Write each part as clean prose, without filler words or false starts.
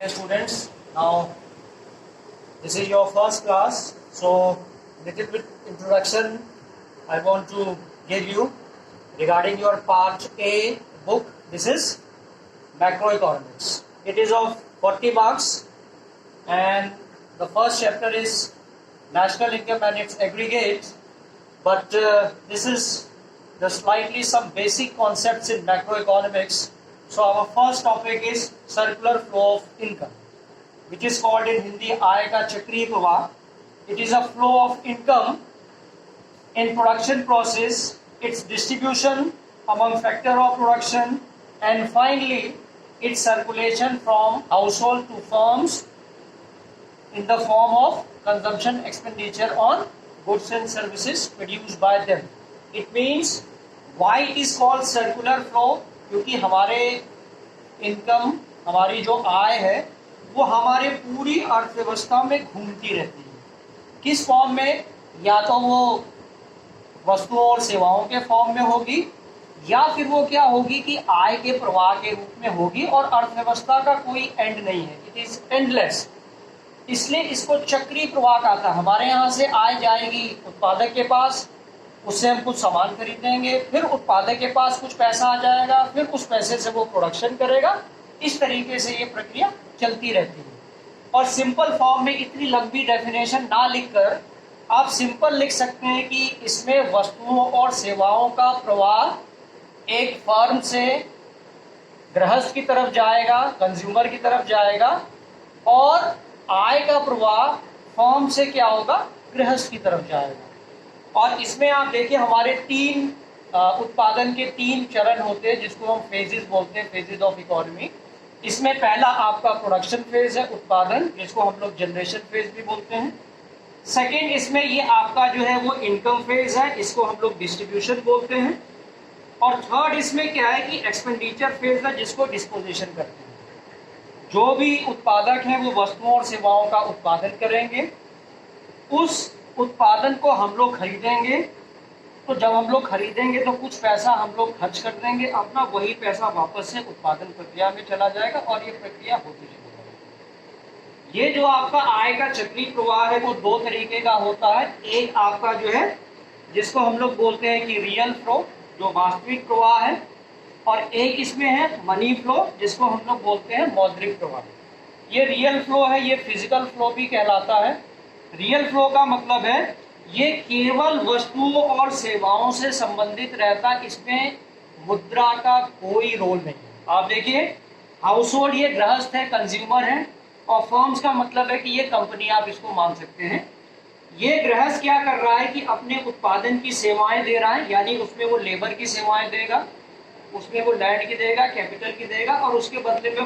Students, now this is your first class, so little bit introduction I want to give you regarding your part A book. This is macroeconomics. It is of 40 marks and the first chapter is national income and its aggregate, but this is the slightly some basic concepts in macroeconomics. So our first topic is circular flow of income, which is called in Hindi आय का चक्रीय प्रवाह. It is a flow of income in production process, its distribution among factor of production, and finally its circulation from household to firms in the form of consumption expenditure on goods and services produced by them. It means why it is called circular flow, क्योंकि हमारे income, हमारी जो आय है वो हमारे पूरी अर्थव्यवस्था में घूमती रहती है. किस फॉर्म में? या तो वो वस्तुओं और सेवाओं के फॉर्म में होगी, या फिर वो क्या होगी कि आय के प्रवाह के रूप में होगी, और अर्थव्यवस्था का कोई एंड नहीं है. It is endless. इसलिए इसको चक्रीय प्रवाह कहता है. हमारे यहाँ से आय जाएगी उत्पादक के पास, उससे हम कुछ सामान खरीदेंगे, फिर उत्पादक के पास कुछ पैसा आ जाएगा, फिर उस पैसे से वो प्रोडक्शन करेगा. इस तरीके से ये प्रक्रिया चलती रहती है. और सिंपल फॉर्म में इतनी लंबी डेफिनेशन ना लिखकर आप सिंपल लिख सकते हैं कि इसमें वस्तुओं और सेवाओं का प्रवाह एक फर्म से गृहस्थ की तरफ जाएगा, कंज्यूमर की तरफ जाएगा, और आय का प्रवाह फर्म से क्या होगा, गृहस्थ की तरफ जाएगा. और इसमें आप देखिए हमारे तीन उत्पादन के तीन चरण होते हैं, जिसको हम फेजेस बोलते हैं, फेजेस ऑफ इकोनॉमी. इसमें पहला आपका प्रोडक्शन फेज है, उत्पादन, जिसको हम लोग जनरेशन फेज भी बोलते हैं. सेकेंड इसमें ये आपका जो है वो इनकम फेज है, इसको हम लोग डिस्ट्रीब्यूशन बोलते हैं. और थर्ड इसमें क्या है कि एक्सपेंडिचर फेज है, जिसको डिस्पोजिशन करते हैं. जो भी उत्पादक हैं वो वस्तुओं और सेवाओं का उत्पादन करेंगे, उस उत्पादन को हम लोग खरीदेंगे. तो जब हम लोग खरीदेंगे तो कुछ पैसा हम लोग खर्च कर देंगे अपना, वही पैसा वापस से उत्पादन प्रक्रिया में चला जाएगा और ये प्रक्रिया होती रहेगी. ये जो आपका आय का चक्रीय प्रवाह है वो दो तरीके का होता है. एक आपका जो है जिसको हम लोग बोलते हैं कि रियल फ्लो, जो वास्तविक प्रवाह है, और एक इसमें है मनी फ्लो, जिसको हम लोग बोलते हैं मौद्रिक प्रवाह. ये रियल फ्लो है, ये फिजिकल फ्लो भी कहलाता है. रियल फ्लो का मतलब है ये केवल वस्तुओं और सेवाओं से संबंधित रहता, इसमें मुद्रा का कोई रोल नहीं. आप देखिए हाउस होल्ड ये गृहस्थ है, कंज्यूमर है, और फर्म्स का मतलब है कि ये कंपनी, आप इसको मान सकते हैं. ये गृहस्थ क्या कर रहा है कि अपने उत्पादन की सेवाएं दे रहा है, यानी उसमें वो लेबर की सेवाएं देगा, उसमें वो लैंड की देगा, कैपिटल की देगा, और उसके बदले में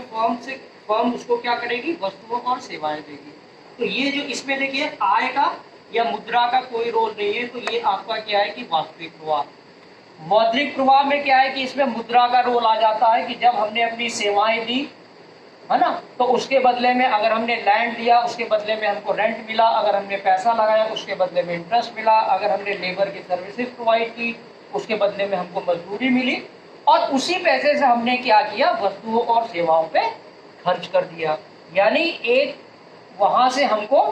फर्म उसको क्या करेगी, वस्तुओं और सेवाएं देगी. तो ये जो इसमें देखिए आय का या मुद्रा का कोई रोल नहीं है. तो ये आपका क्या है कि वास्तविक प्रवाह. मौद्रिक प्रवाह में क्या है कि इसमें मुद्रा का रोल आ जाता है कि जब हमने अपनी सेवाएं दी है ना, तो उसके बदले में अगर हमने लैंड लिया, उसके बदले में हमको रेंट मिला, अगर हमने पैसा लगाया उसके बदले में इंटरेस्ट मिला, अगर हमने लेबर की सर्विसेज प्रोवाइड की उसके बदले में हमको मजदूरी मिली, और उसी पैसे से हमने क्या किया, वस्तुओं और सेवाओं पे खर्च कर दिया. यानी एक वहां से हमको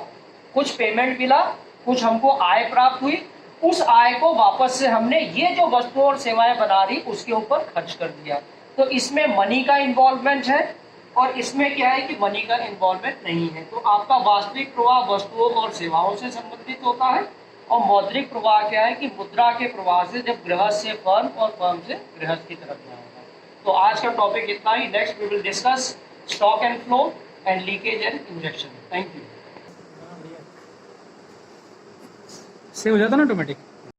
कुछ पेमेंट मिला, कुछ हमको आय प्राप्त हुई, उस आय को वापस से हमने ये जो वस्तुओं और सेवाएं बना रही उसके ऊपर खर्च कर दिया. तो इसमें मनी का इन्वॉल्वमेंट है, और इसमें क्या है कि मनी का इन्वॉल्वमेंट नहीं है. तो आपका वास्तविक प्रवाह वस्तुओं और सेवाओं से संबंधित होता है, और मौद्रिक प्रवाह क्या है कि मुद्रा के प्रवाह से, जब गृहस्थ से फर्म और फर्म से गृहस्थ की तरफ जाएगा. तो आज का टॉपिक इतना ही. Next we will discuss stock and flow and leakage and injection. Thank you. Save हो जाता ना ऑटोमेटिक.